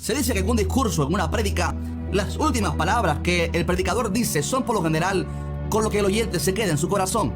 Se dice que en un discurso, en una prédica, las últimas palabras que el predicador dice son por lo general con lo que el oyente se queda en su corazón.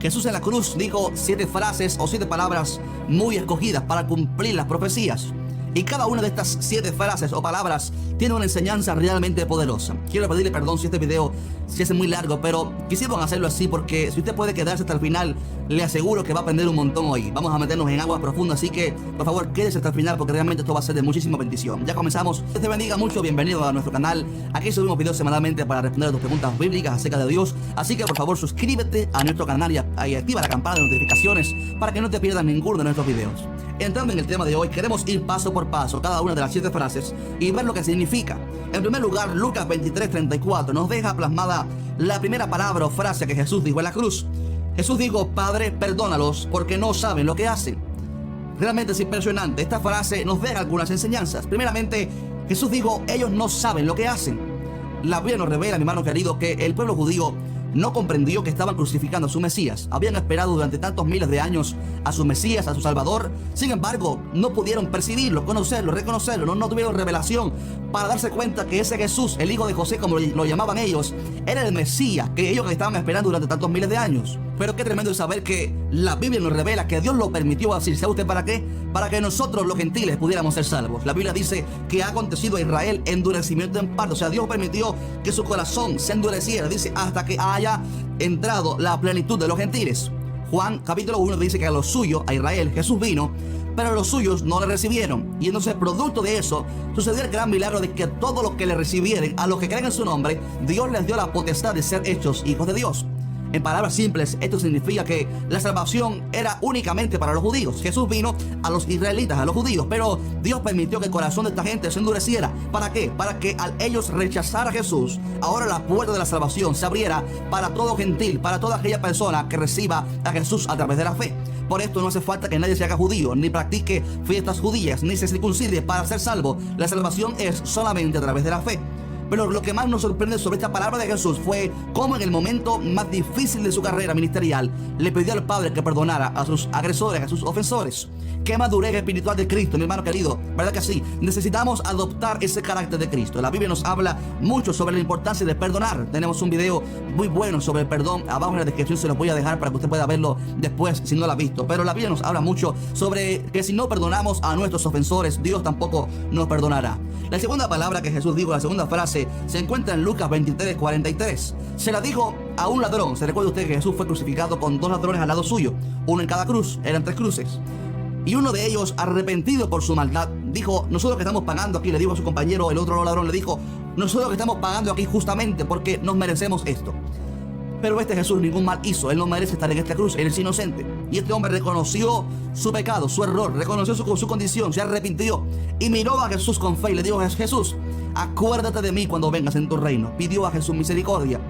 Jesús en la cruz dijo 7 frases o 7 palabras muy escogidas para cumplir las profecías. Y cada una de estas 7 frases o palabras tiene una enseñanza realmente poderosa. Quiero pedirle perdón si este video se hace muy largo, pero quisiera hacerlo así porque si usted puede quedarse hasta el final, le aseguro que va a aprender un montón hoy. Vamos a meternos en aguas profundas, así que por favor quédese hasta el final porque realmente esto va a ser de muchísima bendición. Ya comenzamos. Dios te bendiga mucho, bienvenido a nuestro canal. Aquí subimos videos semanalmente para responder a tus preguntas bíblicas acerca de Dios. Así que por favor suscríbete a nuestro canal y activa la campana de notificaciones para que no te pierdas ninguno de nuestros videos. Entrando en el tema de hoy, queremos ir paso por paso cada una de las 7 frases y ver lo que significa. En primer lugar, Lucas 23:34 nos deja plasmada la primera palabra o frase que Jesús dijo en la cruz. Jesús dijo: Padre, perdónalos porque no saben lo que hacen. Realmente es impresionante. Esta frase nos deja algunas enseñanzas. Primeramente, Jesús dijo: ellos no saben lo que hacen. La Biblia nos revela, mi hermano querido, que el pueblo judío no comprendió que estaban crucificando a su Mesías. Habían esperado durante tantos miles de años a su Mesías, a su Salvador. Sin embargo, no pudieron percibirlo, conocerlo, reconocerlo. No tuvieron revelación para darse cuenta que ese Jesús, el hijo de José, como lo llamaban ellos, era el Mesías que ellos estaban esperando durante tantos miles de años. Pero qué tremendo es saber que la Biblia nos revela que Dios lo permitió así. ¿Sabe usted para qué? Para que nosotros los gentiles pudiéramos ser salvos. La Biblia dice que ha acontecido a Israel endurecimiento en parte. O sea, Dios permitió que su corazón se endureciera. Dice, hasta que haya entrado la plenitud de los gentiles. Juan capítulo 1 dice que a los suyos, a Israel, Jesús vino, pero los suyos no le recibieron. Y entonces, producto de eso, sucedió el gran milagro de que todos los que le recibieren, a los que creen en su nombre, Dios les dio la potestad de ser hechos hijos de Dios. En palabras simples, esto significa que la salvación era únicamente para los judíos. Jesús vino a los israelitas, a los judíos, pero Dios permitió que el corazón de esta gente se endureciera. ¿Para qué? Para que al ellos rechazar a Jesús, ahora la puerta de la salvación se abriera para todo gentil, para toda aquella persona que reciba a Jesús a través de la fe. Por esto no hace falta que nadie se haga judío, ni practique fiestas judías, ni se circuncide para ser salvo. La salvación es solamente a través de la fe. Pero lo que más nos sorprende sobre esta palabra de Jesús fue cómo en el momento más difícil de su carrera ministerial le pidió al Padre que perdonara a sus agresores, a sus ofensores. Qué madurez espiritual de Cristo, mi hermano querido. ¿Verdad que sí? Necesitamos adoptar ese carácter de Cristo. La Biblia nos habla mucho sobre la importancia de perdonar. Tenemos un video muy bueno sobre el perdón. Abajo en la descripción se los voy a dejar para que usted pueda verlo después si no lo ha visto. Pero la Biblia nos habla mucho sobre que si no perdonamos a nuestros ofensores, Dios tampoco nos perdonará. La segunda palabra que Jesús dijo, la segunda frase, se encuentra en Lucas 23:43. Se la dijo a un ladrón. ¿Se recuerda usted que Jesús fue crucificado con 2 ladrones al lado suyo? Uno en cada cruz. Eran 3 cruces. Y uno de ellos, arrepentido por su maldad, dijo: nosotros que estamos pagando aquí, le dijo a su compañero, el otro ladrón le dijo: nosotros que estamos pagando aquí justamente porque nos merecemos esto. Pero este Jesús ningún mal hizo. Él no merece estar en esta cruz. Él es inocente. Y este hombre reconoció su pecado, su error, reconoció su condición, se arrepintió y miró a Jesús con fe y le dijo: Jesús, acuérdate de mí cuando vengas en tu reino. Pidió a Jesús misericordia.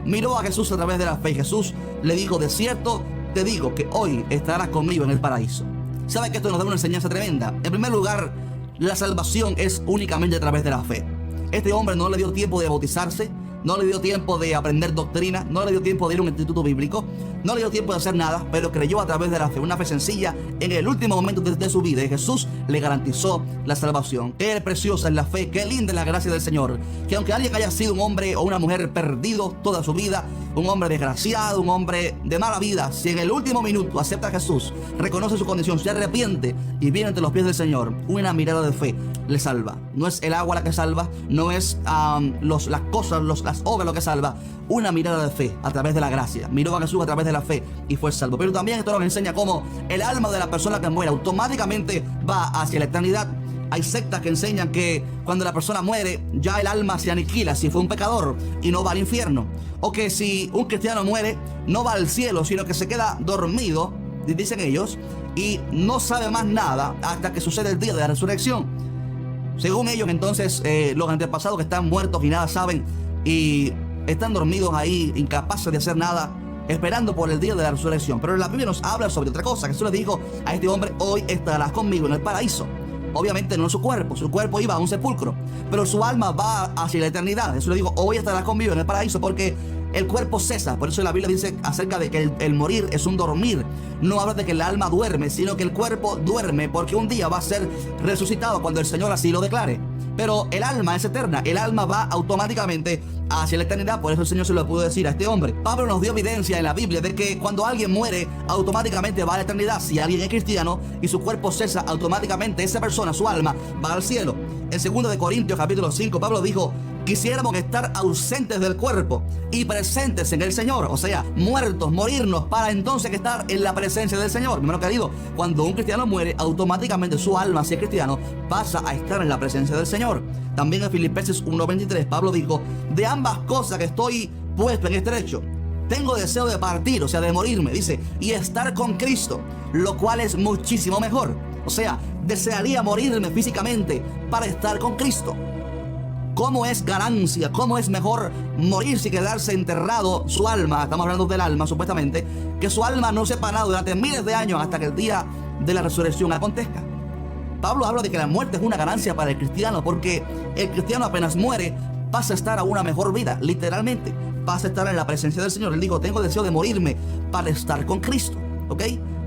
Miró a Jesús a través de la fe. Jesús le dijo: de cierto te digo que hoy estarás conmigo en el paraíso. ¿Sabe que esto nos da una enseñanza tremenda? En primer lugar, la salvación es únicamente a través de la fe. Este hombre no le dio tiempo de bautizarse, no le dio tiempo de aprender doctrina, no le dio tiempo de ir a un instituto bíblico, no le dio tiempo de hacer nada, pero creyó a través de la fe, una fe sencilla en el último momento de su vida, y Jesús le garantizó la salvación. Qué preciosa es la fe, qué linda es la gracia del Señor, que aunque alguien haya sido un hombre o una mujer perdido toda su vida, un hombre desgraciado, un hombre de mala vida, si en el último minuto acepta a Jesús, reconoce su condición, se arrepiente y viene ante los pies del Señor, una mirada de fe le salva. No es el agua la que salva, no es las cosas, las obras lo que salva. Una mirada de fe a través de la gracia. Miró a Jesús a través de la fe y fue salvo. Pero también esto nos enseña cómo el alma de la persona que muere automáticamente va hacia la eternidad. Hay sectas que enseñan que cuando la persona muere, ya el alma se aniquila si fue un pecador y no va al infierno. O que si un cristiano muere, no va al cielo, sino que se queda dormido, dicen ellos, y no sabe más nada hasta que sucede el día de la resurrección. Según ellos, entonces, los antepasados que están muertos y nada saben y están dormidos ahí, incapaces de hacer nada, esperando por el día de la resurrección. Pero la Biblia nos habla sobre otra cosa. Jesús le dijo a este hombre: hoy estarás conmigo en el paraíso. Obviamente no su cuerpo iba a un sepulcro, pero su alma va hacia la eternidad. Jesús le dijo: hoy estarás conmigo en el paraíso, porque el cuerpo cesa. Por eso la Biblia dice acerca de que el morir es un dormir. No habla de que el alma duerme, sino que el cuerpo duerme, porque un día va a ser resucitado cuando el Señor así lo declare. pero el alma es eterna. El alma va automáticamente hacia la eternidad. Por eso el Señor se lo pudo decir a este hombre. Pablo nos dio evidencia en la Biblia de que cuando alguien muere, automáticamente va a la eternidad. Si alguien es cristiano y su cuerpo cesa, automáticamente esa persona, su alma, va al cielo. En 2 de Corintios capítulo 5, Pablo dijo: quisiéramos estar ausentes del cuerpo y presentes en el Señor. O sea, muertos, morirnos, para entonces estar en la presencia del Señor. Mi hermano querido, cuando un cristiano muere, automáticamente su alma, si es cristiano, pasa a estar en la presencia del Señor. También en Filipenses 1:23, Pablo dijo: de ambas cosas que estoy puesto en estrecho, tengo deseo de partir, o sea, de morirme, dice, y estar con Cristo, lo cual es muchísimo mejor. O sea, desearía morirme físicamente para estar con Cristo. ¿Cómo es ganancia? ¿Cómo es mejor morirse y quedarse enterrado su alma? Estamos hablando del alma, supuestamente. Que su alma no sepa nada durante miles de años hasta que el día de la resurrección acontezca. Pablo habla de que la muerte es una ganancia para el cristiano, porque el cristiano apenas muere pasa a estar a una mejor vida, literalmente. Pasa a estar en la presencia del Señor. Él dijo: tengo deseo de morirme para estar con Cristo. ¿Ok?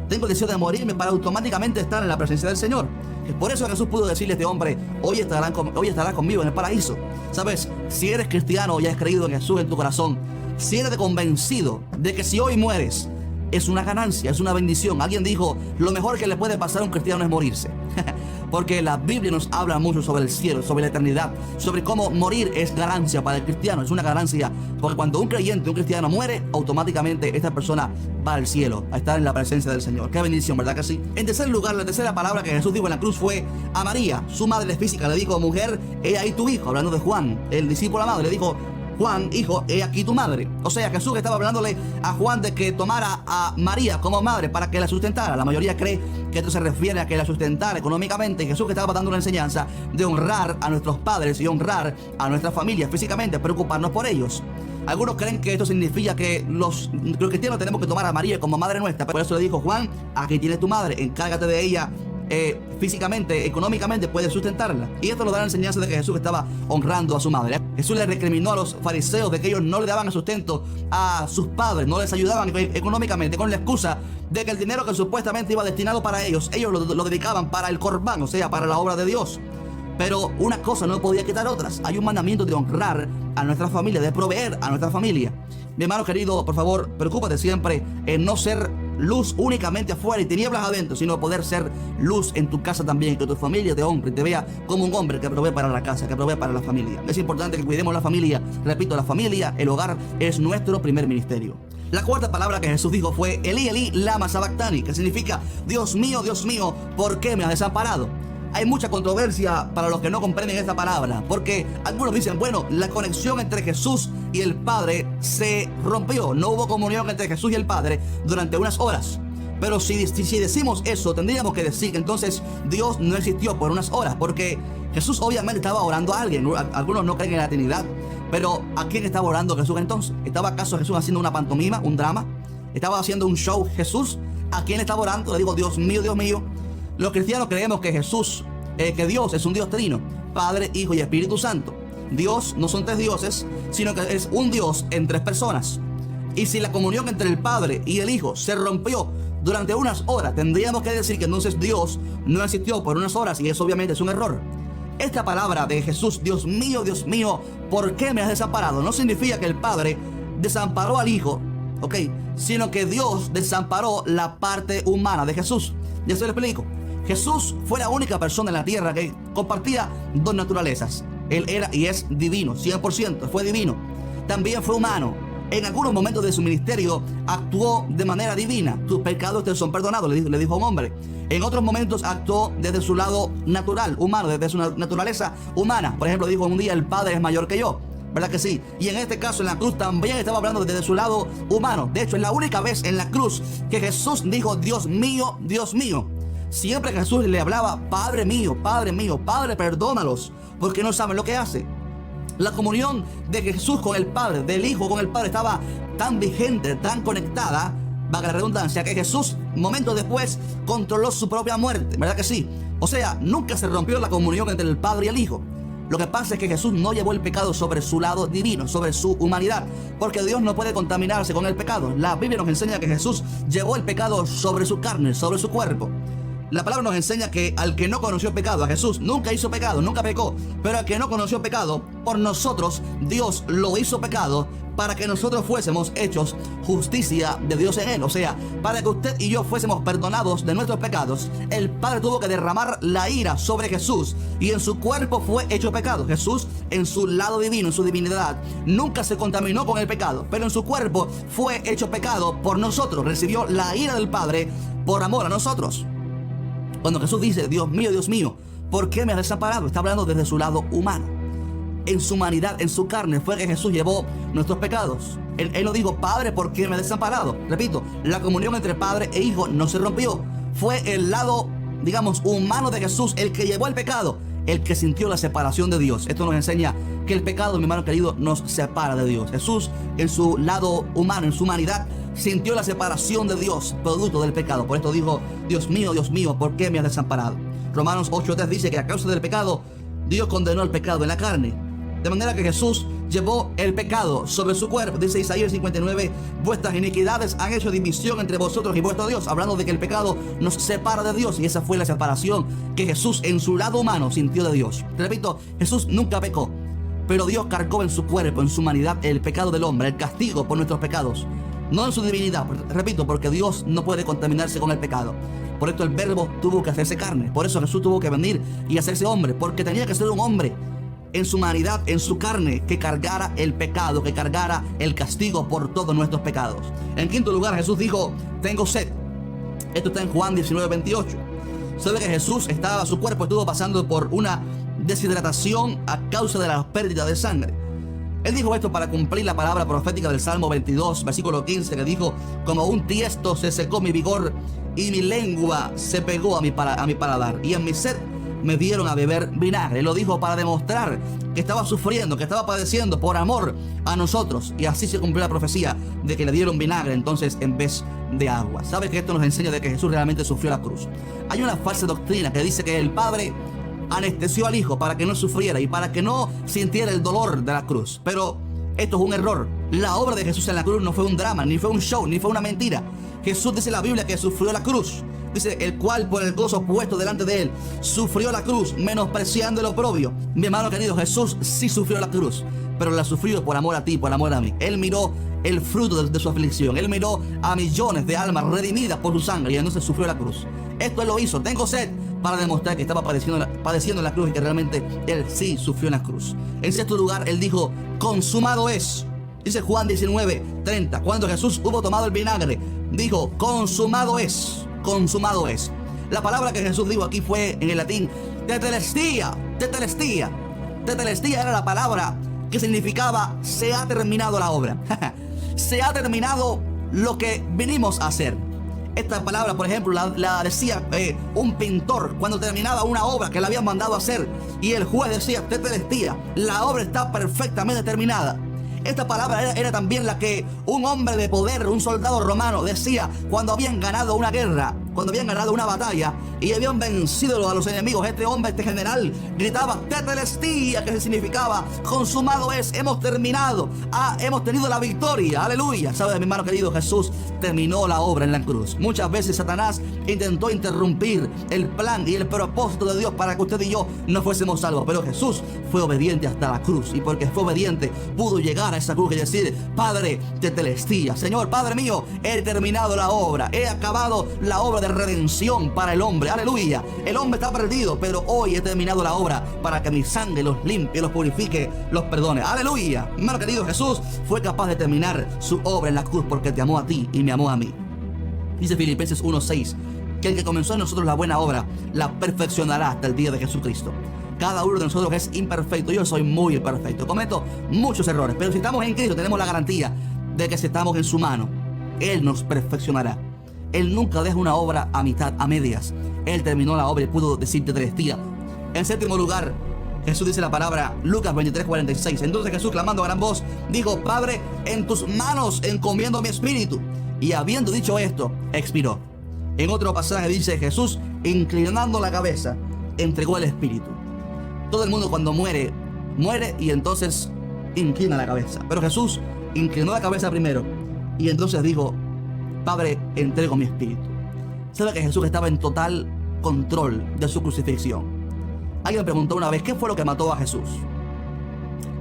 Tengo deseo de morirme para automáticamente estar en la presencia del Señor. Es por eso Jesús pudo decirle a este hombre: hoy estarás conmigo en el paraíso. Sabes, si eres cristiano y has creído en Jesús en tu corazón, si eres convencido de que si hoy mueres, es una ganancia, es una bendición. Alguien dijo: lo mejor que le puede pasar a un cristiano es morirse. Porque la Biblia nos habla mucho sobre el cielo, sobre la eternidad, sobre cómo morir es ganancia para el cristiano. Es una ganancia, porque cuando un creyente, un cristiano muere, automáticamente esta persona va al cielo, a estar en la presencia del Señor. Qué bendición, ¿verdad que sí? En tercer lugar, la tercera palabra que Jesús dijo en la cruz fue a María, su madre física. Le dijo: mujer, he ahí tu hijo. Hablando de Juan, el discípulo amado, le dijo: Juan, hijo, he aquí tu madre. O sea, Jesús estaba hablándole a Juan de que tomara a María como madre para que la sustentara. La mayoría cree que esto se refiere a que la sustentara económicamente. Y Jesús que estaba dando una enseñanza de honrar a nuestros padres y honrar a nuestra familia físicamente, preocuparnos por ellos. Algunos creen que esto significa que los cristianos tenemos que tomar a María como madre nuestra. Por eso le dijo: Juan, aquí tienes tu madre, encárgate de ella. Físicamente, económicamente puede sustentarla. Y esto nos da la enseñanza de que Jesús estaba honrando a su madre. Jesús le recriminó a los fariseos de que ellos no le daban el sustento a sus padres, no les ayudaban económicamente, con la excusa de que el dinero que supuestamente iba destinado para ellos lo dedicaban para el corbán, o sea, para la obra de Dios. Pero una cosa no podía quitar otras. Hay un mandamiento de honrar a nuestra familia, de proveer a nuestra familia. Mi hermano querido, por favor, preocúpate siempre en no ser luz únicamente afuera y tinieblas adentro, sino poder ser luz en tu casa también, que tu familia te honre y te vea como un hombre que provee para la casa, que provee para la familia. Es importante que cuidemos la familia. Repito, la familia, el hogar, es nuestro primer ministerio. La cuarta palabra que Jesús dijo fue: Elí, Elí, lama sabactani, que significa: Dios mío, ¿por qué me has desamparado? Hay mucha controversia para los que no comprenden esta palabra, porque algunos dicen: bueno, la conexión entre Jesús y el Padre se rompió, no hubo comunión entre Jesús y el Padre durante unas horas. Pero si decimos eso, tendríamos que decir que entonces Dios no existió por unas horas, porque Jesús obviamente estaba orando a alguien. Algunos no creen en la Trinidad, pero ¿a quién estaba orando Jesús entonces? ¿Estaba acaso Jesús haciendo una pantomima, un drama? ¿Estaba haciendo un show Jesús? ¿A quién estaba orando? Le digo: Dios mío, Dios mío. Los cristianos creemos que que Dios es un Dios trino, Padre, Hijo y Espíritu Santo. Dios no son tres dioses, sino que es un Dios en tres personas. Y si la comunión entre el Padre y el Hijo se rompió durante unas horas, tendríamos que decir que entonces Dios no existió por unas horas, y eso obviamente es un error. Esta palabra de Jesús: Dios mío, ¿por qué me has desamparado?, no significa que el Padre desamparó al Hijo, sino que Dios desamparó la parte humana de Jesús. Ya se lo explico. Jesús fue la única persona en la tierra que compartía dos naturalezas. Él era y es divino, 100%, fue divino. También fue humano. En algunos momentos de su ministerio actuó de manera divina. Tus pecados te son perdonados, le dijo a un hombre. En otros momentos actuó desde su lado natural, humano, desde su naturaleza humana. Por ejemplo, dijo un día: el Padre es mayor que yo. ¿Verdad que sí? Y en este caso, en la cruz, también estaba hablando desde su lado humano. De hecho, es la única vez en la cruz que Jesús dijo: Dios mío, Dios mío. Siempre que Jesús le hablaba: Padre mío, Padre, perdónalos, porque no saben lo que hace. La comunión de Jesús con el Padre, del Hijo con el Padre, estaba tan vigente, tan conectada, valga la redundancia, que Jesús, momentos después, controló su propia muerte. ¿Verdad que sí? O sea, nunca se rompió la comunión entre el Padre y el Hijo. Lo que pasa es que Jesús no llevó el pecado sobre su lado divino, sobre su humanidad, porque Dios no puede contaminarse con el pecado. La Biblia nos enseña que Jesús llevó el pecado sobre su carne, sobre su cuerpo. La palabra nos enseña que al que no conoció pecado, a Jesús nunca hizo pecado, nunca pecó, pero al que no conoció pecado, por nosotros Dios lo hizo pecado para que nosotros fuésemos hechos justicia de Dios en él. O sea, para que usted y yo fuésemos perdonados de nuestros pecados, el Padre tuvo que derramar la ira sobre Jesús y en su cuerpo fue hecho pecado. Jesús, en su lado divino, en su divinidad, nunca se contaminó con el pecado, pero en su cuerpo fue hecho pecado por nosotros. Recibió la ira del Padre por amor a nosotros. Cuando Jesús dice, Dios mío, ¿por qué me has desamparado?, está hablando desde su lado humano. En su humanidad, en su carne, fue que Jesús llevó nuestros pecados. Él no dijo, Padre, ¿por qué me has desamparado? Repito, la comunión entre Padre e Hijo no se rompió. Fue el lado, digamos, humano de Jesús el que llevó el pecado, el que sintió la separación de Dios. Esto nos enseña que el pecado, mi hermano querido, nos separa de Dios. Jesús, en su lado humano, en su humanidad, sintió la separación de Dios, producto del pecado. Por esto dijo, Dios mío, ¿por qué me has desamparado? Romanos 8:3 dice que a causa del pecado, Dios condenó el pecado en la carne. De manera que Jesús llevó el pecado sobre su cuerpo. Dice Isaías 59, vuestras iniquidades han hecho división entre vosotros y vuestro Dios. Hablando de que el pecado nos separa de Dios. Y esa fue la separación que Jesús en su lado humano sintió de Dios. Repito, Jesús nunca pecó, pero Dios cargó en su cuerpo, en su humanidad, el pecado del hombre, el castigo por nuestros pecados. No en su divinidad, repito, porque Dios no puede contaminarse con el pecado. Por esto el Verbo tuvo que hacerse carne. Por eso Jesús tuvo que venir y hacerse hombre, porque tenía que ser un hombre en su humanidad, en su carne, que cargara el pecado, que cargara el castigo por todos nuestros pecados. En quinto lugar, Jesús dijo, tengo sed. Esto está en Juan 19:28. Sabe que Jesús su cuerpo estuvo pasando por una deshidratación a causa de la pérdida de sangre. Él dijo esto para cumplir la palabra profética del Salmo 22, versículo 15, que dijo, como un tiesto se secó mi vigor y mi lengua se pegó a mi paladar, y en mi sed me dieron a beber vinagre. Él lo dijo para demostrar que estaba sufriendo, que estaba padeciendo por amor a nosotros. Y así se cumplió la profecía de que le dieron vinagre entonces en vez de agua. ¿Sabe que esto nos enseña de que Jesús realmente sufrió la cruz? Hay una falsa doctrina que dice que el Padre anestesió al Hijo para que no sufriera y para que no sintiera el dolor de la cruz. Pero esto es un error. La obra de Jesús en la cruz no fue un drama, ni fue un show, ni fue una mentira. Jesús dice en la Biblia que sufrió la cruz. Dice, el cual por el gozo puesto delante de él sufrió la cruz, menospreciando el oprobio. Mi hermano querido, Jesús sí sufrió la cruz, pero la sufrió por amor a ti, por amor a mí. Él miró el fruto de su aflicción. Él miró a millones de almas redimidas por su sangre y entonces sufrió la cruz. Esto él lo hizo. Tengo sed, para demostrar que estaba padeciendo la cruz y que realmente él sí sufrió en la cruz. En sexto lugar, él dijo, consumado es. Dice Juan 19:30, cuando Jesús hubo tomado el vinagre, dijo, consumado es. Consumado es. La palabra que Jesús dijo aquí fue en el latín tetelestia. Tetelestia. Tetelestia era la palabra que significaba se ha terminado la obra. Se ha terminado lo que vinimos a hacer. Esta palabra, por ejemplo, la decía un pintor cuando terminaba una obra que le habían mandado a hacer, y el juez decía tetelestia, la obra está perfectamente terminada. Esta palabra era también la que un hombre de poder, un soldado romano, decía cuando habían ganado una guerra, cuando habían ganado una batalla y habían vencido a los enemigos. Este hombre, este general, gritaba tetelestia, que significaba consumado es, hemos terminado, hemos tenido la victoria, aleluya. ¿Sabe, mi hermano querido? Jesús terminó la obra en la cruz. Muchas veces Satanás intentó interrumpir el plan y el propósito de Dios para que usted y yo no fuésemos salvos, pero Jesús fue obediente hasta la cruz, y porque fue obediente pudo llegar a esa cruz y decir, Padre tetelestia, Señor, Padre mío, he terminado la obra, he acabado la obra de redención para el hombre, aleluya. El hombre está perdido, pero hoy he terminado la obra para que mi sangre los limpie, los purifique, los perdone, aleluya. Hermano querido, Jesús fue capaz de terminar su obra en la cruz porque te amó a ti y me amó a mí. Dice Filipenses 1:6, que el que comenzó en nosotros la buena obra la perfeccionará hasta el día de Jesucristo. Cada uno de nosotros es imperfecto. Yo soy muy imperfecto, cometo muchos errores, pero si estamos en Cristo tenemos la garantía de que si estamos en su mano, Él nos perfeccionará. Él nunca deja una obra a mitad, a medias. Él terminó la obra y pudo decirte tetelestia. En séptimo lugar, Jesús dice la palabra, Lucas 23:46. Entonces Jesús, clamando a gran voz, dijo, Padre, en tus manos encomiendo mi espíritu. Y habiendo dicho esto, expiró. En otro pasaje dice, Jesús, inclinando la cabeza, entregó el espíritu. Todo el mundo cuando muere y entonces inclina la cabeza. Pero Jesús inclinó la cabeza primero y entonces dijo, Padre, entrego mi espíritu. ¿Sabe que Jesús estaba en total control de su crucifixión. Alguien me preguntó una vez, ¿qué fue lo que mató a Jesús?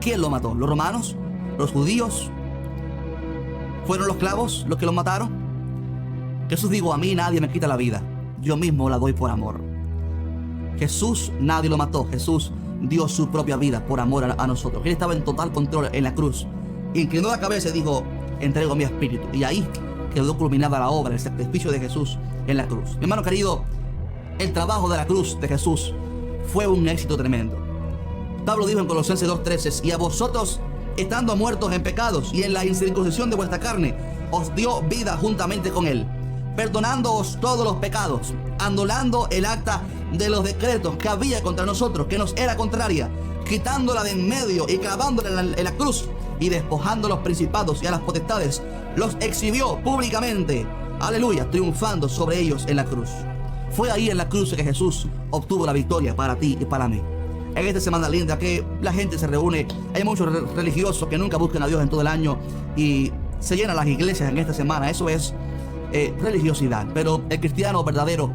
¿Quién lo mató? ¿Los romanos? ¿Los judíos? ¿Fueron los clavos los que lo mataron? Jesús dijo, a mí nadie me quita la vida, yo mismo la doy por amor. Jesús nadie lo mató, Jesús dio su propia vida por amor a nosotros. Él estaba en total control en la cruz. Inclinó la cabeza y dijo, entrego mi espíritu. Y ahí quedó culminada la obra, el sacrificio de Jesús en la cruz. Mi hermano querido, el trabajo de la cruz de Jesús fue un éxito tremendo. Pablo dijo en Colosenses 2:13, y a vosotros, estando muertos en pecados y en la incircuncisión de vuestra carne, os dio vida juntamente con él, perdonándoos todos los pecados, anulando el acta de los decretos que había contra nosotros, que nos era contraria, quitándola de en medio y clavándola en la cruz, y despojando a los principados y a las potestades, los exhibió públicamente, aleluya, triunfando sobre ellos en la cruz. Fue ahí en la cruz que Jesús obtuvo la victoria para ti y para mí. En esta semana linda que la gente se reúne, hay muchos religiosos que nunca buscan a Dios en todo el año y se llenan las iglesias en esta semana. Eso es religiosidad. Pero el cristiano verdadero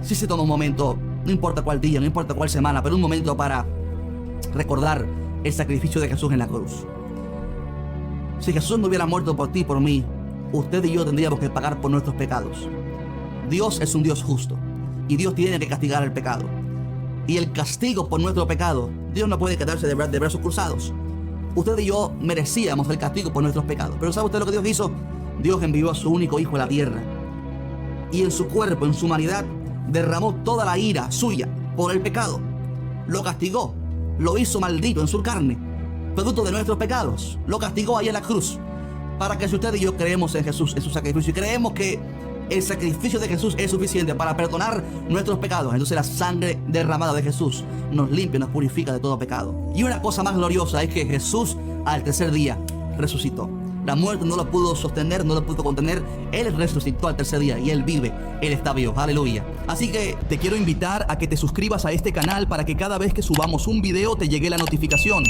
sí se toma un momento, no importa cuál día, no importa cuál semana, pero un momento para recordar el sacrificio de Jesús en la cruz. Si Jesús no hubiera muerto por ti y por mí, usted y yo tendríamos que pagar por nuestros pecados. Dios es un Dios justo y Dios tiene que castigar el pecado. Y el castigo por nuestro pecado, Dios no puede quedarse de brazos cruzados. Usted y yo merecíamos el castigo por nuestros pecados. Pero ¿sabe usted lo que Dios hizo? Dios envió a su único hijo a la tierra. Y en su cuerpo, en su humanidad, derramó toda la ira suya por el pecado. Lo castigó, lo hizo maldito en su carne, producto de nuestros pecados. Lo castigó ahí en la cruz. Para que si usted y yo creemos en Jesús, en su sacrificio, y creemos que el sacrificio de Jesús es suficiente para perdonar nuestros pecados, entonces la sangre derramada de Jesús nos limpia, nos purifica de todo pecado. Y una cosa más gloriosa es que Jesús al tercer día resucitó. La muerte no lo pudo sostener, no lo pudo contener. Él resucitó al tercer día y Él vive, Él está vivo, aleluya. Así que te quiero invitar a que te suscribas a este canal para que cada vez que subamos un video te llegue la notificación.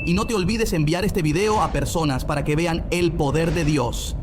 Y no te olvides enviar este video a personas para que vean el poder de Dios.